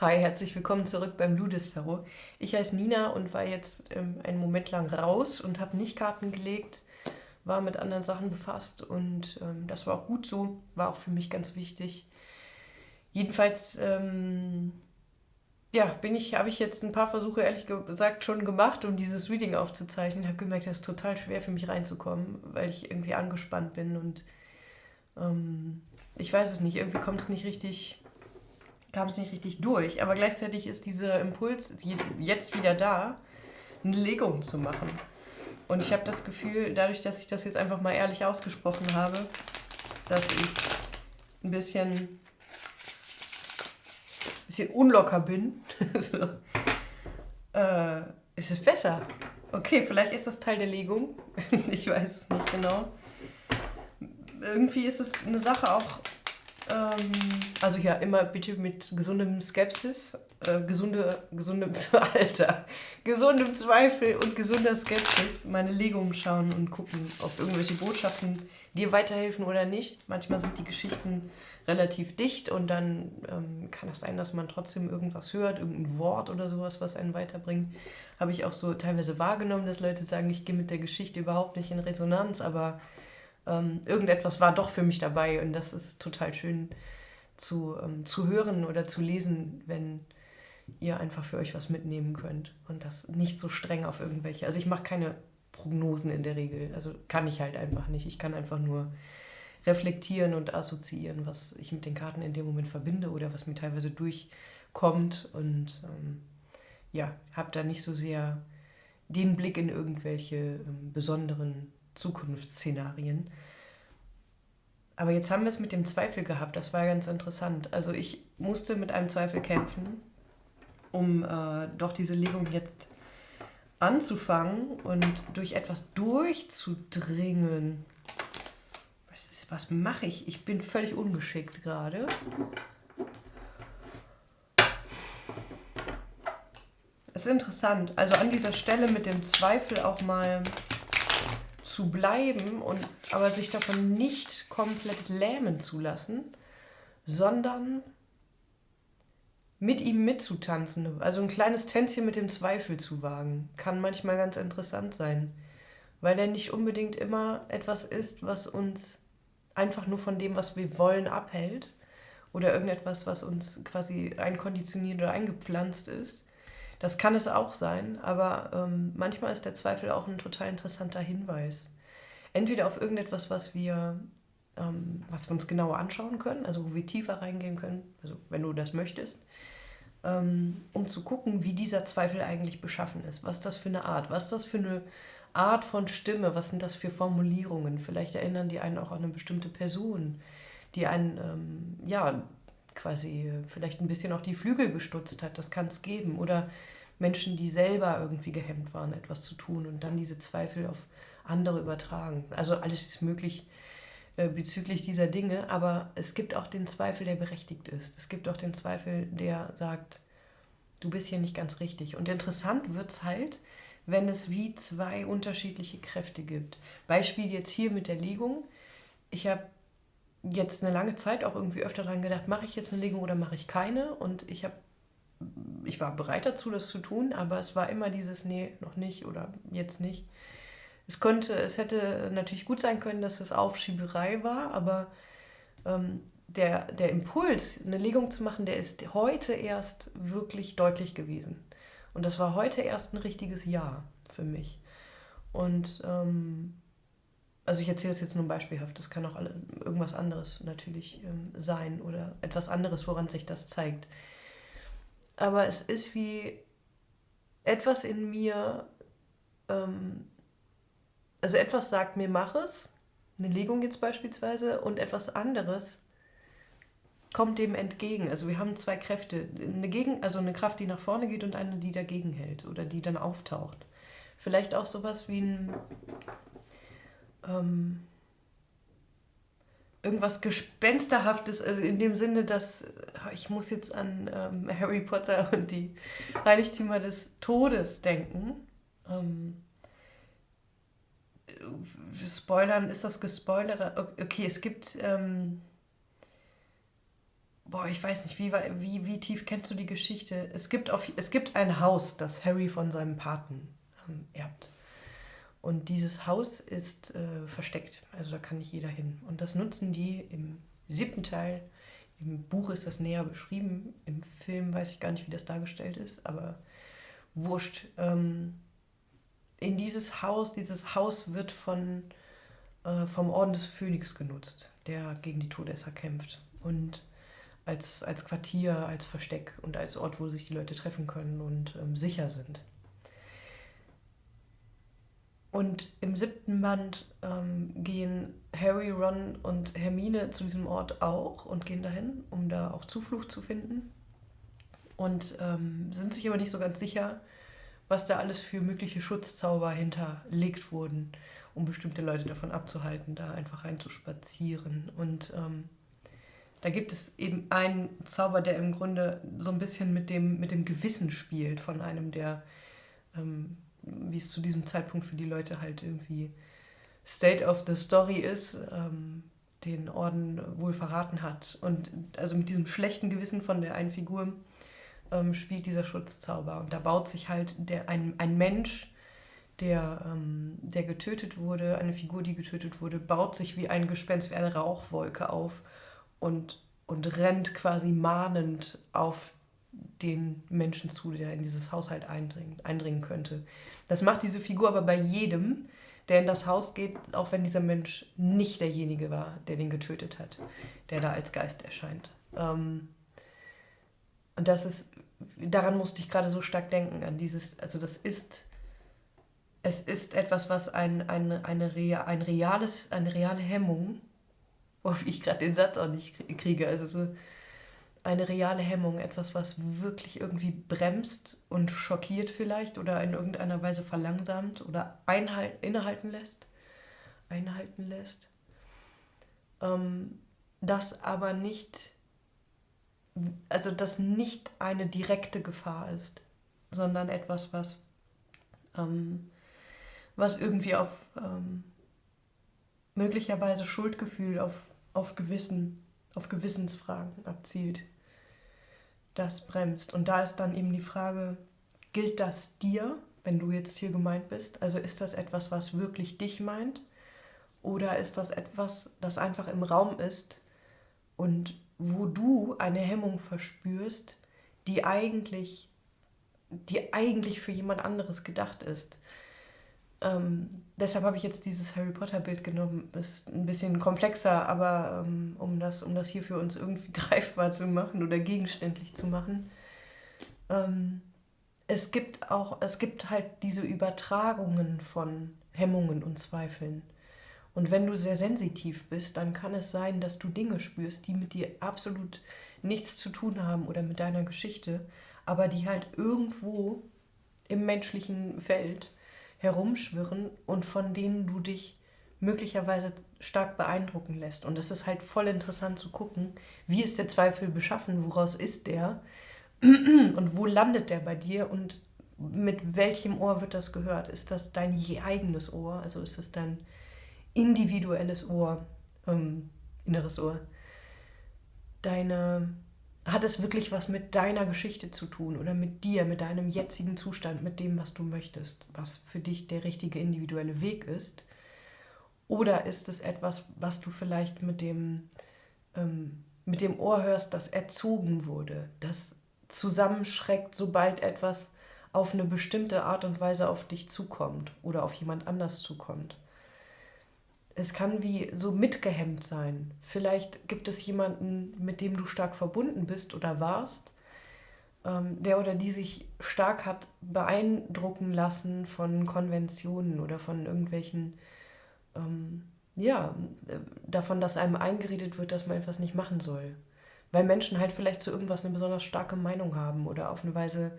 Hi, herzlich willkommen zurück beim Ludus-Tarot. Ich heiße Nina und war jetzt einen Moment lang raus und habe nicht Karten gelegt, war mit anderen Sachen befasst und das war auch gut so, war auch für mich ganz wichtig. Jedenfalls habe ich jetzt ein paar Versuche, ehrlich gesagt, schon gemacht, um dieses Reading aufzuzeichnen. Ich habe gemerkt, das ist total schwer für mich reinzukommen, weil ich irgendwie angespannt bin und ich weiß es nicht, irgendwie kam es nicht richtig durch. Aber gleichzeitig ist dieser Impuls jetzt wieder da, eine Legung zu machen. Und ich habe das Gefühl, dadurch, dass ich das jetzt einfach mal ehrlich ausgesprochen habe, dass ich ein bisschen unlocker bin, so, ist es besser. Okay, vielleicht ist das Teil der Legung. Ich weiß es nicht genau. Irgendwie ist es eine Sache auch, also ja, immer bitte mit gesundem Skepsis, gesundem Alter, gesundem Zweifel und gesunder Skepsis meine Legungen schauen und gucken, ob irgendwelche Botschaften dir weiterhelfen oder nicht. Manchmal sind die Geschichten relativ dicht und dann kann es sein, dass man trotzdem irgendwas hört, irgendein Wort oder sowas, was einen weiterbringt. Habe ich auch so teilweise wahrgenommen, dass Leute sagen, ich gehe mit der Geschichte überhaupt nicht in Resonanz, aber irgendetwas war doch für mich dabei und das ist total schön zu hören oder zu lesen, wenn ihr einfach für euch was mitnehmen könnt und das nicht so streng auf irgendwelche. Also ich mache keine Prognosen in der Regel, also kann ich halt einfach nicht. Ich kann einfach nur reflektieren und assoziieren, was ich mit den Karten in dem Moment verbinde oder was mir teilweise durchkommt und habe da nicht so sehr den Blick in irgendwelche besonderen Zukunftsszenarien. Aber jetzt haben wir es mit dem Zweifel gehabt, das war ganz interessant. Also ich musste mit einem Zweifel kämpfen, um doch diese Legung jetzt anzufangen und durch etwas durchzudringen. Was mache ich? Ich bin völlig ungeschickt gerade. Es ist interessant, also an dieser Stelle mit dem Zweifel auch mal zu bleiben und aber sich davon nicht komplett lähmen zu lassen, sondern mit ihm mitzutanzen. Also ein kleines Tänzchen mit dem Zweifel zu wagen, kann manchmal ganz interessant sein, weil er nicht unbedingt immer etwas ist, was uns einfach nur von dem, was wir wollen, abhält oder irgendetwas, was uns quasi einkonditioniert oder eingepflanzt ist. Das kann es auch sein, aber manchmal ist der Zweifel auch ein total interessanter Hinweis. Entweder auf irgendetwas, was wir uns genauer anschauen können, also wo wir tiefer reingehen können, also wenn du das möchtest, um zu gucken, wie dieser Zweifel eigentlich beschaffen ist. Was ist das für eine Art? Was ist das für eine Art von Stimme? Was sind das für Formulierungen? Vielleicht erinnern die einen auch an eine bestimmte Person, die einen, quasi vielleicht ein bisschen auch die Flügel gestutzt hat. Das kann es geben. Oder Menschen, die selber irgendwie gehemmt waren, etwas zu tun und dann diese Zweifel auf andere übertragen. Also alles ist möglich bezüglich dieser Dinge, aber es gibt auch den Zweifel, der berechtigt ist. Es gibt auch den Zweifel, der sagt, du bist hier nicht ganz richtig. Und interessant wird es halt, wenn es wie zwei unterschiedliche Kräfte gibt. Beispiel jetzt hier mit der Legung. Ich habe jetzt eine lange Zeit auch irgendwie öfter daran gedacht, mache ich jetzt eine Legung oder mache ich keine? Und ich war bereit dazu, das zu tun, aber es war immer dieses, nee, noch nicht oder jetzt nicht. Es hätte natürlich gut sein können, dass es Aufschieberei war, aber der Impuls, eine Legung zu machen, der ist heute erst wirklich deutlich gewesen. Und das war heute erst ein richtiges Ja für mich. Und also ich erzähle das jetzt nur beispielhaft, das kann auch irgendwas anderes natürlich sein oder etwas anderes, woran sich das zeigt. Aber es ist wie etwas in mir, also etwas sagt mir, mach es, eine Legung jetzt beispielsweise, und etwas anderes kommt dem entgegen. Also wir haben zwei Kräfte, also eine Kraft, die nach vorne geht und eine, die dagegen hält oder die dann auftaucht. Vielleicht auch sowas wie ähm, irgendwas Gespensterhaftes, also in dem Sinne, dass ich muss jetzt an Harry Potter und die Heiligtümer des Todes denken. Ähm, Spoilern, ist das Gespoilere? Okay, es gibt boah, ich weiß nicht, wie tief kennst du die Geschichte? Es gibt ein Haus, das Harry von seinem Paten erbt. Und dieses Haus ist versteckt, also da kann nicht jeder hin. Und das nutzen die im 7. Teil. Im Buch ist das näher beschrieben, im Film weiß ich gar nicht, wie das dargestellt ist, aber wurscht. In dieses Haus wird vom Orden des Phönix genutzt, der gegen die Todesser kämpft. Und als Quartier, als Versteck und als Ort, wo sich die Leute treffen können und sicher sind. Und im 7. Band gehen Harry, Ron und Hermine zu diesem Ort auch und gehen dahin, um da auch Zuflucht zu finden. Und sind sich aber nicht so ganz sicher, was da alles für mögliche Schutzzauber hinterlegt wurden, um bestimmte Leute davon abzuhalten, da einfach reinzuspazieren. Und da gibt es eben einen Zauber, der im Grunde so ein bisschen mit dem Gewissen spielt von einem, der, wie es zu diesem Zeitpunkt für die Leute halt irgendwie State of the Story ist, den Orden wohl verraten hat. Und also mit diesem schlechten Gewissen von der einen Figur spielt dieser Schutzzauber. Und da baut sich halt ein Mensch, der getötet wurde, eine Figur, die getötet wurde, baut sich wie ein Gespenst, wie eine Rauchwolke auf und rennt quasi mahnend auf den Menschen zu, der in dieses Haus halt eindringen könnte. Das macht diese Figur aber bei jedem, der in das Haus geht, auch wenn dieser Mensch nicht derjenige war, der den getötet hat, der da als Geist erscheint. Und daran musste ich gerade so stark denken, an dieses, also es ist etwas, was eine reale Hemmung, wie ich gerade den Satz auch nicht kriege, also so eine reale Hemmung, etwas, was wirklich irgendwie bremst und schockiert vielleicht oder in irgendeiner Weise verlangsamt oder einhalten lässt, das aber nicht, also das nicht eine direkte Gefahr ist, sondern etwas, was irgendwie auf möglicherweise Schuldgefühl, auf Gewissensfragen abzielt. Das bremst. Und da ist dann eben die Frage, gilt das dir, wenn du jetzt hier gemeint bist? Also ist das etwas, was wirklich dich meint? Oder ist das etwas, das einfach im Raum ist und wo du eine Hemmung verspürst, die eigentlich für jemand anderes gedacht ist? Deshalb habe ich jetzt dieses Harry Potter-Bild genommen. Es ist ein bisschen komplexer, aber um das hier für uns irgendwie greifbar zu machen oder gegenständlich zu machen. Es gibt halt diese Übertragungen von Hemmungen und Zweifeln. Und wenn du sehr sensitiv bist, dann kann es sein, dass du Dinge spürst, die mit dir absolut nichts zu tun haben oder mit deiner Geschichte, aber die halt irgendwo im menschlichen Feld herumschwirren und von denen du dich möglicherweise stark beeindrucken lässt. Und es ist halt voll interessant zu gucken, wie ist der Zweifel beschaffen, woraus ist der und wo landet der bei dir und mit welchem Ohr wird das gehört? Ist das dein eigenes Ohr, also ist es dein individuelles Ohr, inneres Ohr? Hat es wirklich was mit deiner Geschichte zu tun oder mit dir, mit deinem jetzigen Zustand, mit dem, was du möchtest, was für dich der richtige individuelle Weg ist? Oder ist es etwas, was du vielleicht mit dem Ohr hörst, das erzogen wurde, das zusammenschreckt, sobald etwas auf eine bestimmte Art und Weise auf dich zukommt oder auf jemand anders zukommt? Es kann wie so mitgehemmt sein. Vielleicht gibt es jemanden, mit dem du stark verbunden bist oder warst, der oder die sich stark hat beeindrucken lassen von Konventionen oder von irgendwelchen, davon, dass einem eingeredet wird, dass man etwas nicht machen soll. Weil Menschen halt vielleicht zu irgendwas eine besonders starke Meinung haben oder auf eine Weise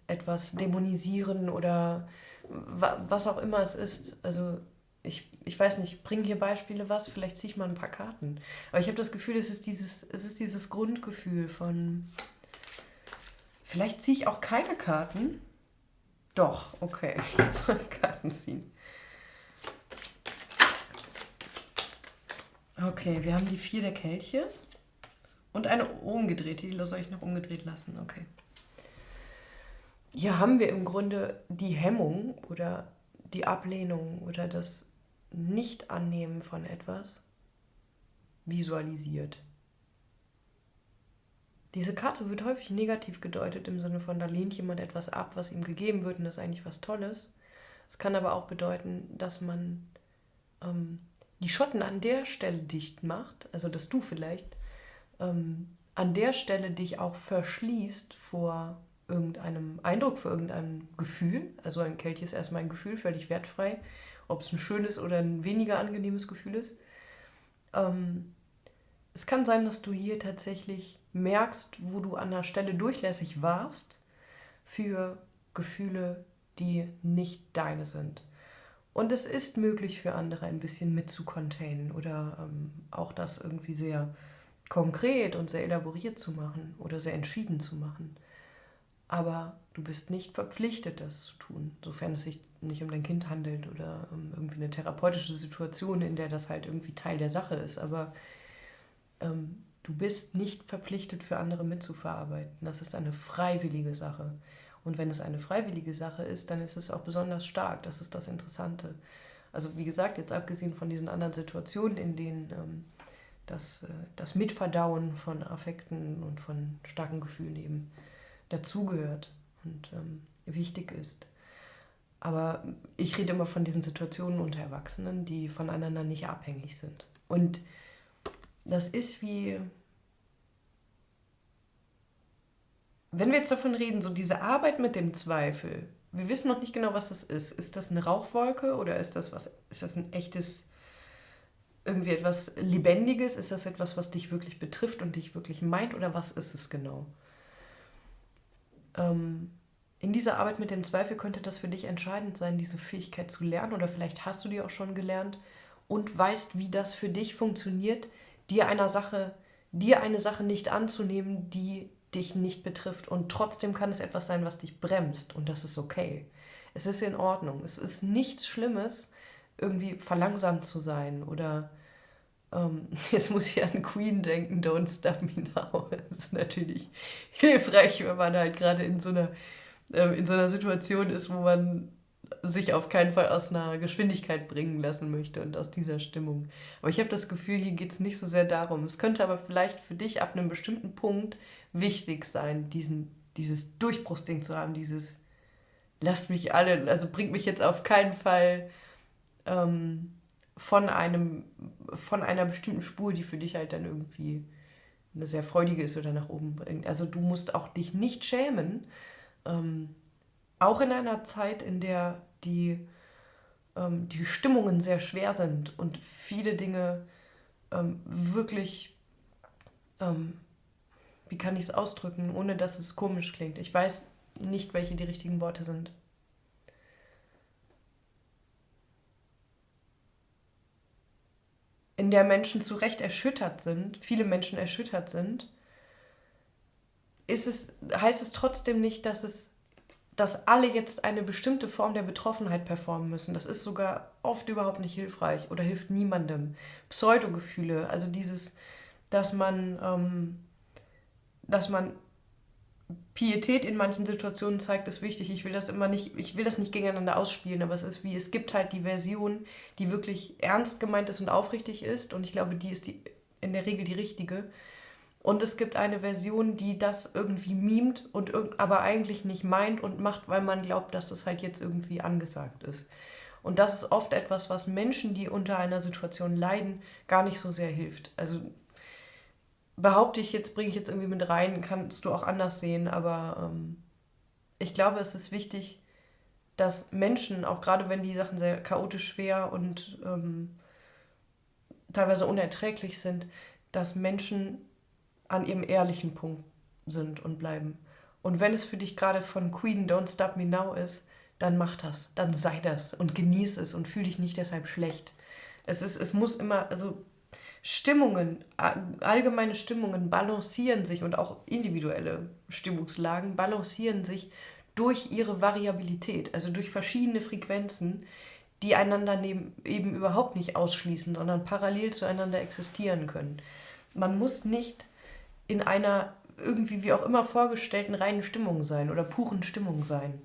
etwas dämonisieren oder was auch immer es ist. Also ich weiß nicht, bringen hier Beispiele was? Vielleicht ziehe ich mal ein paar Karten. Aber ich habe das Gefühl, es ist dieses Grundgefühl von, vielleicht ziehe ich auch keine Karten. Doch, okay, ich soll Karten ziehen. Okay, wir haben die 4 der Kelche. Und eine umgedrehte, die soll ich noch umgedreht lassen, okay. Hier haben wir im Grunde die Hemmung oder die Ablehnung oder das Nicht-Annehmen von etwas visualisiert. Diese Karte wird häufig negativ gedeutet im Sinne von, da lehnt jemand etwas ab, was ihm gegeben wird und das ist eigentlich was Tolles. Es kann aber auch bedeuten, dass man die Schotten an der Stelle dicht macht, also dass du vielleicht an der Stelle dich auch verschließt vor irgendeinem Eindruck, vor irgendeinem Gefühl. Also ein Kelch ist erstmal ein Gefühl, völlig wertfrei, ob es ein schönes oder ein weniger angenehmes Gefühl ist. Es kann sein, dass du hier tatsächlich merkst, wo du an der Stelle durchlässig warst für Gefühle, die nicht deine sind. Und es ist möglich für andere ein bisschen mitzucontainen oder auch das irgendwie sehr konkret und sehr elaboriert zu machen oder sehr entschieden zu machen. Aber du bist nicht verpflichtet, das zu tun, sofern es sich nicht um dein Kind handelt oder um irgendwie eine therapeutische Situation, in der das halt irgendwie Teil der Sache ist. Aber du bist nicht verpflichtet, für andere mitzuverarbeiten. Das ist eine freiwillige Sache. Und wenn es eine freiwillige Sache ist, dann ist es auch besonders stark. Das ist das Interessante. Also wie gesagt, jetzt abgesehen von diesen anderen Situationen, in denen das Mitverdauen von Affekten und von starken Gefühlen eben dazugehört und wichtig ist. Aber ich rede immer von diesen Situationen unter Erwachsenen, die voneinander nicht abhängig sind. Und das ist wie, wenn wir jetzt davon reden, so diese Arbeit mit dem Zweifel, wir wissen noch nicht genau, was das ist. Ist das eine Rauchwolke oder ist das ein echtes, irgendwie etwas Lebendiges? Ist das etwas, was dich wirklich betrifft und dich wirklich meint oder was ist es genau? In dieser Arbeit mit dem Zweifel könnte das für dich entscheidend sein, diese Fähigkeit zu lernen oder vielleicht hast du die auch schon gelernt und weißt, wie das für dich funktioniert, dir eine Sache nicht anzunehmen, die dich nicht betrifft und trotzdem kann es etwas sein, was dich bremst und das ist okay. Es ist in Ordnung. Es ist nichts Schlimmes, irgendwie verlangsamt zu sein oder jetzt muss ich an Queen denken, Don't Stop Me Now. Das ist natürlich hilfreich, wenn man halt gerade in so einer Situation ist, wo man sich auf keinen Fall aus einer Geschwindigkeit bringen lassen möchte und aus dieser Stimmung. Aber ich habe das Gefühl, hier geht es nicht so sehr darum. Es könnte aber vielleicht für dich ab einem bestimmten Punkt wichtig sein, dieses Durchbruchsding zu haben, dieses lasst mich alle, also bringt mich jetzt auf keinen Fall von einer bestimmten Spur, die für dich halt dann irgendwie eine sehr freudige ist oder nach oben bringt. Also du musst auch dich nicht schämen, auch in einer Zeit, in der die Stimmungen sehr schwer sind und viele Dinge wirklich, wie kann ich es ausdrücken, ohne dass es komisch klingt. Ich weiß nicht, welche die richtigen Worte sind. In der Menschen zu Recht erschüttert sind, viele Menschen erschüttert sind, heißt es trotzdem nicht, dass alle jetzt eine bestimmte Form der Betroffenheit performen müssen. Das ist sogar oft überhaupt nicht hilfreich oder hilft niemandem. Pseudogefühle, also dieses, dass man Pietät in manchen Situationen zeigt, ist wichtig. Ich will das nicht gegeneinander ausspielen, aber es gibt halt die Version, die wirklich ernst gemeint ist und aufrichtig ist und ich glaube, die ist in der Regel die richtige. Und es gibt eine Version, die das irgendwie mimt und aber eigentlich nicht meint und macht, weil man glaubt, dass das halt jetzt irgendwie angesagt ist. Und das ist oft etwas, was Menschen, die unter einer Situation leiden, gar nicht so sehr hilft. Also bringe ich jetzt irgendwie mit rein, kannst du auch anders sehen, aber ich glaube, es ist wichtig, dass Menschen, auch gerade wenn die Sachen sehr chaotisch schwer und teilweise unerträglich sind, dass Menschen an ihrem ehrlichen Punkt sind und bleiben. Und wenn es für dich gerade von Queen Don't Stop Me Now ist, dann mach das, dann sei das und genieß es und fühl dich nicht deshalb schlecht. Es muss immer, also Stimmungen, allgemeine Stimmungen balancieren sich und auch individuelle Stimmungslagen balancieren sich durch ihre Variabilität, also durch verschiedene Frequenzen, die einander eben überhaupt nicht ausschließen, sondern parallel zueinander existieren können. Man muss nicht in einer irgendwie wie auch immer vorgestellten reinen Stimmung sein oder puren Stimmung sein.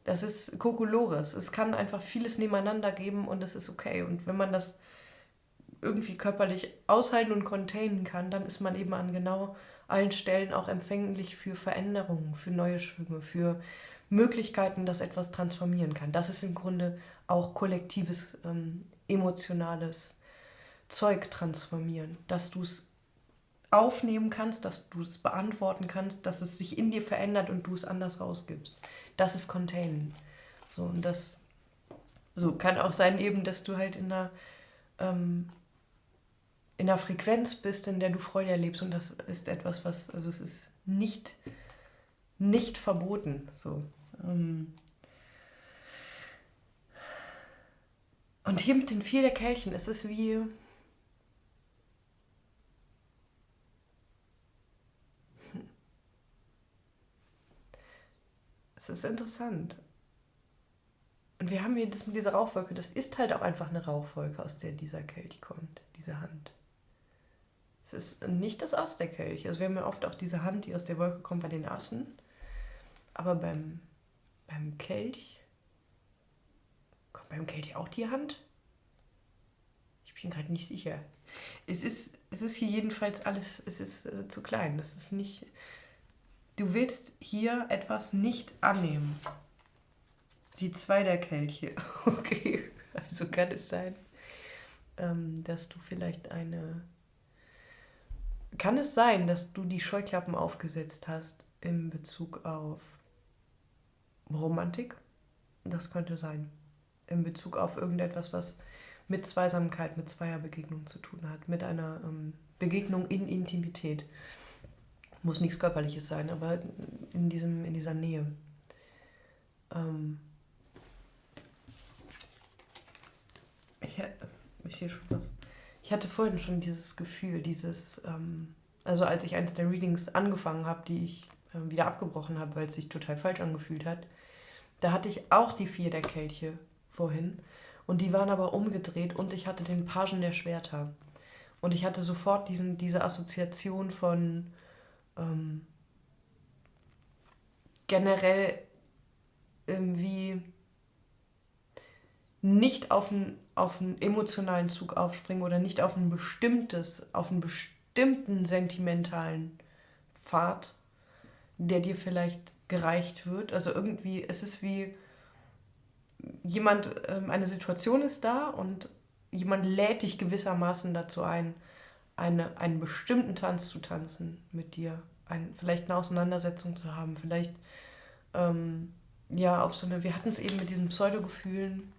Das ist Kokolores. Es kann einfach vieles nebeneinander geben und es ist okay. Und wenn man das irgendwie körperlich aushalten und containen kann, dann ist man eben an genau allen Stellen auch empfänglich für Veränderungen, für neue Schwünge, für Möglichkeiten, dass etwas transformieren kann. Das ist im Grunde auch kollektives, emotionales Zeug transformieren. Dass du es aufnehmen kannst, dass du es beantworten kannst, dass es sich in dir verändert und du es anders rausgibst. Das ist Containen. So, und das so kann auch sein eben, dass du halt in einer Frequenz bist, in der du Freude erlebst und das ist etwas, was, also es ist nicht verboten. So. Und hier mit den 4 der Kelchen, es ist wie, es ist interessant. Und wir haben hier das mit dieser Rauchwolke, das ist halt auch einfach eine Rauchwolke, aus der dieser Kelch kommt, diese Hand. Es ist nicht das Ass der Kelch. Also wir haben ja oft auch diese Hand, die aus der Wolke kommt bei den Assen. Aber beim Kelch, kommt beim Kelch auch die Hand? Ich bin gerade nicht sicher. Es ist hier jedenfalls alles, es ist zu klein. Das ist nicht, du willst hier etwas nicht annehmen. Die 2 der Kelche. Okay, also kann es sein, dass du vielleicht kann es sein, dass du die Scheuklappen aufgesetzt hast in Bezug auf Romantik? Das könnte sein. In Bezug auf irgendetwas, was mit Zweisamkeit, mit Zweierbegegnung zu tun hat. Mit einer Begegnung in Intimität. Muss nichts Körperliches sein, aber in dieser Nähe. Ich sehe schon was. Ich hatte vorhin schon dieses Gefühl, also als ich eines der Readings angefangen habe, die ich wieder abgebrochen habe, weil es sich total falsch angefühlt hat, da hatte ich auch die 4 der Kelche vorhin und die waren aber umgedreht und ich hatte den Pagen der Schwerter. Und ich hatte sofort diese Assoziation von generell irgendwie nicht auf einen emotionalen Zug aufspringen oder nicht auf einen bestimmten sentimentalen Pfad, der dir vielleicht gereicht wird. Also irgendwie, es ist wie eine Situation ist da und jemand lädt dich gewissermaßen dazu ein, einen bestimmten Tanz zu tanzen mit dir, vielleicht eine Auseinandersetzung zu haben, vielleicht ja, wir hatten es eben mit diesen Pseudogefühlen,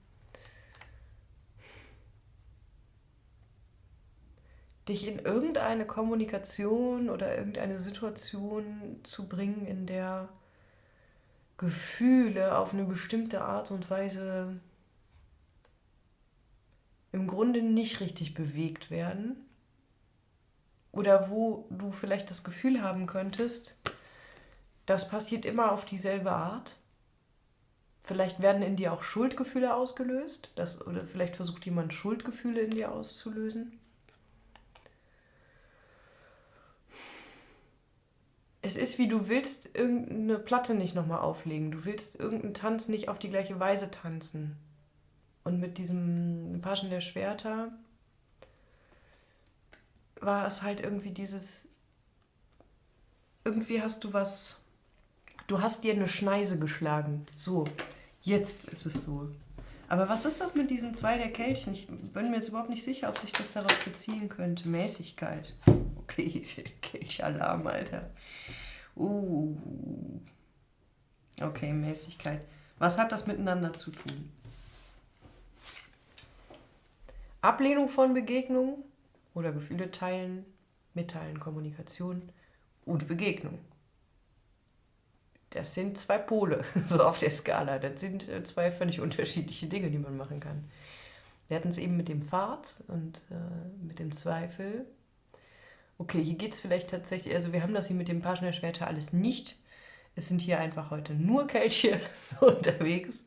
dich in irgendeine Kommunikation oder irgendeine Situation zu bringen, in der Gefühle auf eine bestimmte Art und Weise im Grunde nicht richtig bewegt werden. Oder wo du vielleicht das Gefühl haben könntest, das passiert immer auf dieselbe Art. Vielleicht werden in dir auch Schuldgefühle ausgelöst. Oder vielleicht versucht jemand Schuldgefühle in dir auszulösen. Es ist wie, du willst irgendeine Platte nicht nochmal auflegen. Du willst irgendeinen Tanz nicht auf die gleiche Weise tanzen. Und mit diesem Pagen der Schwerter war es halt irgendwie irgendwie hast du hast dir eine Schneise geschlagen. So, jetzt ist es so. Aber was ist das mit diesen 2 der Kelchen? Ich bin mir jetzt überhaupt nicht sicher, ob sich das darauf beziehen könnte. Mäßigkeit. Okay, Kelchalarm, Alter. Okay, Mäßigkeit. Was hat das miteinander zu tun? Ablehnung von Begegnungen oder Gefühle teilen, mitteilen, Kommunikation und Begegnung. Das sind 2 Pole, so auf der Skala. Das sind 2 völlig unterschiedliche Dinge, die man machen kann. Wir hatten es eben mit dem Pfad und mit dem Zweifel. Okay, hier geht es vielleicht tatsächlich, also wir haben das hier mit dem Pagen der Schwerter alles nicht. Es sind hier einfach heute nur Kelche so unterwegs.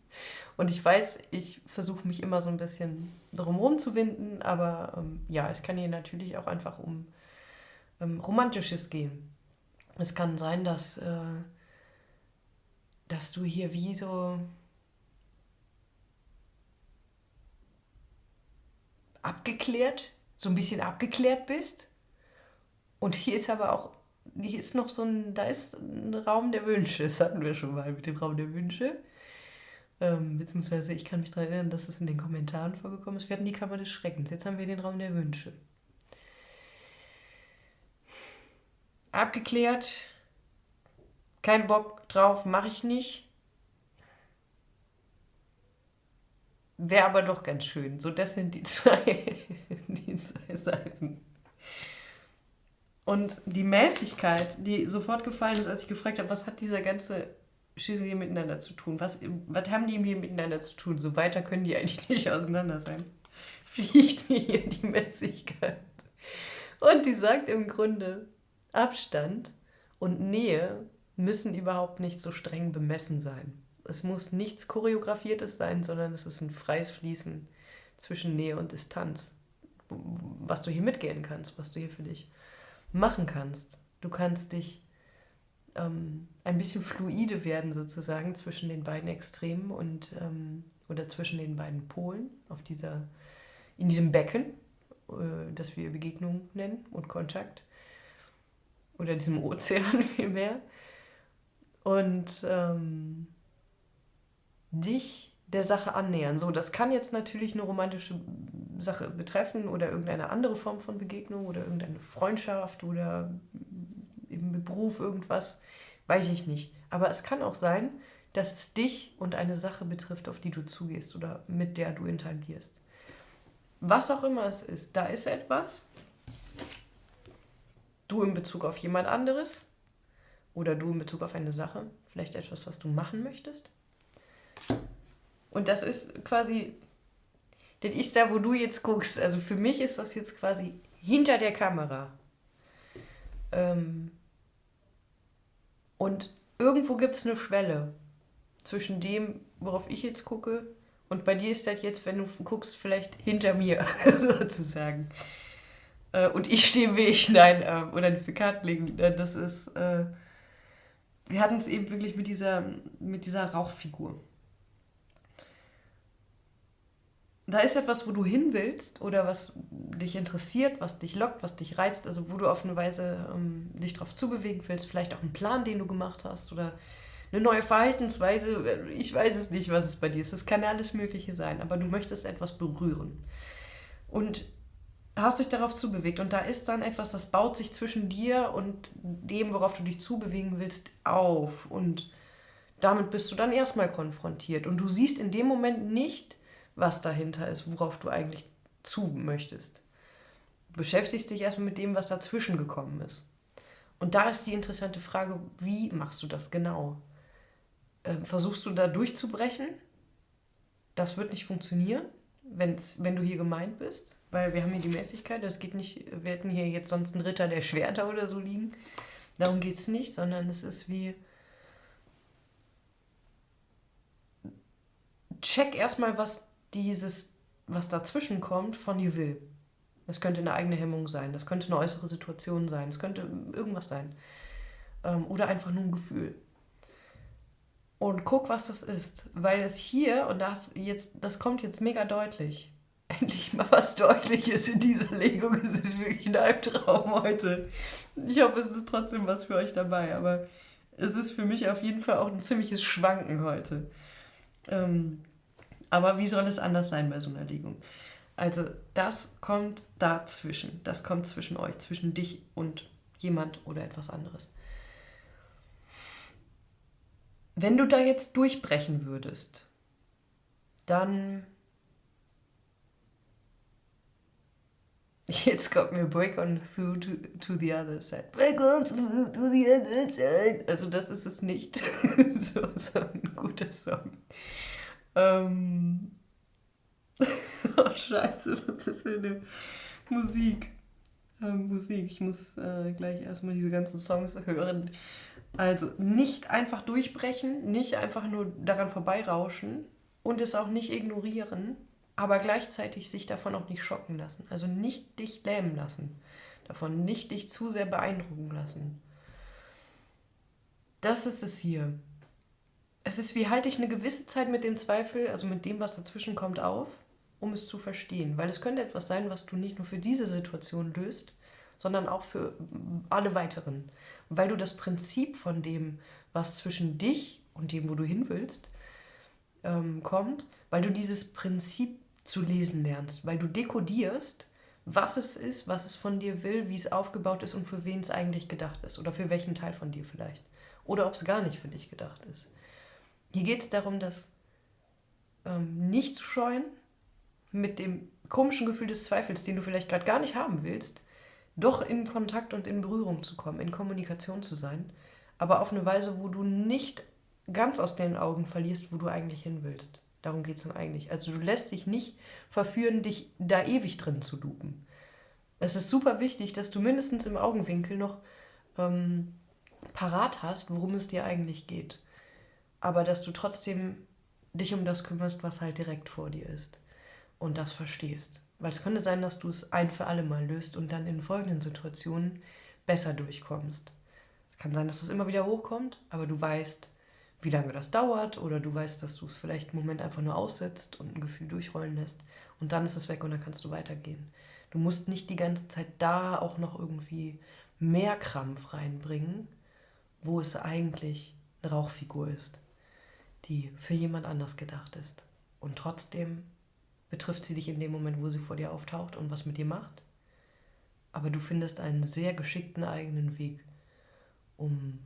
Und ich weiß, ich versuche mich immer so ein bisschen drumherum zu winden, aber ja, es kann hier natürlich auch einfach um Romantisches gehen. Es kann sein, dass du hier wie so so ein bisschen abgeklärt bist. Und hier ist aber auch, hier ist noch da ist ein Raum der Wünsche, das hatten wir schon mal mit dem Raum der Wünsche. Beziehungsweise ich kann mich daran erinnern, dass es in den Kommentaren vorgekommen ist. Wir hatten die Kammer des Schreckens, jetzt haben wir den Raum der Wünsche. Abgeklärt, kein Bock drauf, mache ich nicht. Wäre aber doch ganz schön. So, das sind die die zwei Seiten. Und die Mäßigkeit, die sofort gefallen ist, als ich gefragt habe, was hat dieser ganze Schissel hier miteinander zu tun? Was haben die hier miteinander zu tun? So weiter können die eigentlich nicht auseinander sein. Fliegt mir hier die Mäßigkeit. Und die sagt im Grunde, Abstand und Nähe müssen überhaupt nicht so streng bemessen sein. Es muss nichts Choreografiertes sein, sondern es ist ein freies Fließen zwischen Nähe und Distanz, was du hier mitgehen kannst, was du hier für dich machen kannst. Du kannst dich ein bisschen fluide werden sozusagen zwischen den beiden Extremen oder zwischen den beiden Polen in diesem Becken, das wir Begegnung nennen und Kontakt, oder diesem Ozean vielmehr, und dich der Sache annähern. So, das kann jetzt natürlich eine romantische Sache betreffen oder irgendeine andere Form von Begegnung oder irgendeine Freundschaft oder eben mit Beruf irgendwas, weiß ich nicht. Aber es kann auch sein, dass es dich und eine Sache betrifft, auf die du zugehst oder mit der du interagierst. Was auch immer es ist, da ist etwas, du in Bezug auf jemand anderes oder du in Bezug auf eine Sache, vielleicht etwas, was du machen möchtest. Und das ist quasi, das ist da, wo du jetzt guckst. Also für mich ist das jetzt quasi hinter der Kamera. Und irgendwo gibt es eine Schwelle zwischen dem, worauf ich jetzt gucke, und bei dir ist das jetzt, wenn du guckst, vielleicht hinter mir, sozusagen. Und ich stehe im Weg, nein, oder diese Karten legen, das ist, wir hatten es eben wirklich mit dieser Rauchfigur. Da ist etwas, wo du hin willst oder was dich interessiert, was dich lockt, was dich reizt, also wo du auf eine Weise dich drauf zubewegen willst, vielleicht auch einen Plan, den du gemacht hast oder eine neue Verhaltensweise. Ich weiß es nicht, was es bei dir ist. Es kann alles Mögliche sein, aber du möchtest etwas berühren. Und hast dich darauf zubewegt und da ist dann etwas, das baut sich zwischen dir und dem, worauf du dich zubewegen willst, auf. Und damit bist du dann erstmal konfrontiert. Und du siehst in dem Moment nicht, was dahinter ist, worauf du eigentlich zu möchtest. Du beschäftigst dich erstmal mit dem, was dazwischen gekommen ist. Und da ist die interessante Frage, wie machst du das genau? Versuchst du da durchzubrechen? Das wird nicht funktionieren, wenn du hier gemeint bist, weil wir haben hier die Mäßigkeit, das geht nicht, wir hätten hier jetzt sonst einen Ritter der Schwerter oder so liegen. Darum geht es nicht, sondern es ist wie, check erstmal, was dazwischen kommt, von dir will. Das könnte eine eigene Hemmung sein, das könnte eine äußere Situation sein, das könnte irgendwas sein. Oder einfach nur ein Gefühl. Und guck, was das ist. Weil es hier, und das kommt jetzt mega deutlich. Endlich mal was Deutliches in dieser Legung. Es ist wirklich ein Albtraum heute. Ich hoffe, es ist trotzdem was für euch dabei. Aber es ist für mich auf jeden Fall auch ein ziemliches Schwanken heute. Aber wie soll es anders sein bei so einer Legung? Also das kommt dazwischen. Das kommt zwischen euch, zwischen dich und jemand oder etwas anderes. Wenn du da jetzt durchbrechen würdest, dann... Jetzt kommt mir Break on through to the other side. Break on through to the other side. Also das ist es nicht. so ein guter Song. Oh Scheiße, was ist für eine Musik? Musik, ich muss gleich erstmal diese ganzen Songs hören. Also nicht einfach durchbrechen, nicht einfach nur daran vorbeirauschen und es auch nicht ignorieren, aber gleichzeitig sich davon auch nicht schocken lassen. Also nicht dich lähmen lassen, davon nicht dich zu sehr beeindrucken lassen. das ist es hier. Es ist, wie halte ich eine gewisse Zeit mit dem Zweifel, also mit dem, was dazwischen kommt, auf, um es zu verstehen. Weil es könnte etwas sein, was du nicht nur für diese Situation löst, sondern auch für alle weiteren. Weil du das Prinzip von dem, was zwischen dich und dem, wo du hin willst, kommt, weil du dieses Prinzip zu lesen lernst, weil du dekodierst, was es ist, was es von dir will, wie es aufgebaut ist und für wen es eigentlich gedacht ist oder für welchen Teil von dir vielleicht. Oder ob es gar nicht für dich gedacht ist. Hier geht es darum, das nicht zu scheuen, mit dem komischen Gefühl des Zweifels, den du vielleicht gerade gar nicht haben willst, doch in Kontakt und in Berührung zu kommen, in Kommunikation zu sein, aber auf eine Weise, wo du nicht ganz aus den Augen verlierst, wo du eigentlich hin willst. Darum geht es dann eigentlich. Also du lässt dich nicht verführen, dich da ewig drin zu dupen. Es ist super wichtig, dass du mindestens im Augenwinkel noch parat hast, worum es dir eigentlich geht. Aber dass du trotzdem dich um das kümmerst, was halt direkt vor dir ist. Und das verstehst. Weil es könnte sein, dass du es ein für alle Mal löst und dann in folgenden Situationen besser durchkommst. Es kann sein, dass es immer wieder hochkommt, aber du weißt, wie lange das dauert oder du weißt, dass du es vielleicht einen Moment einfach nur aussetzt und ein Gefühl durchrollen lässt und dann ist es weg und dann kannst du weitergehen. Du musst nicht die ganze Zeit da auch noch irgendwie mehr Krampf reinbringen, wo es eigentlich eine Rauchfigur ist, die für jemand anders gedacht ist. Und trotzdem betrifft sie dich in dem Moment, wo sie vor dir auftaucht und was mit dir macht. Aber du findest einen sehr geschickten eigenen Weg, um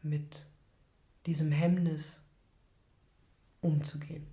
mit diesem Hemmnis umzugehen.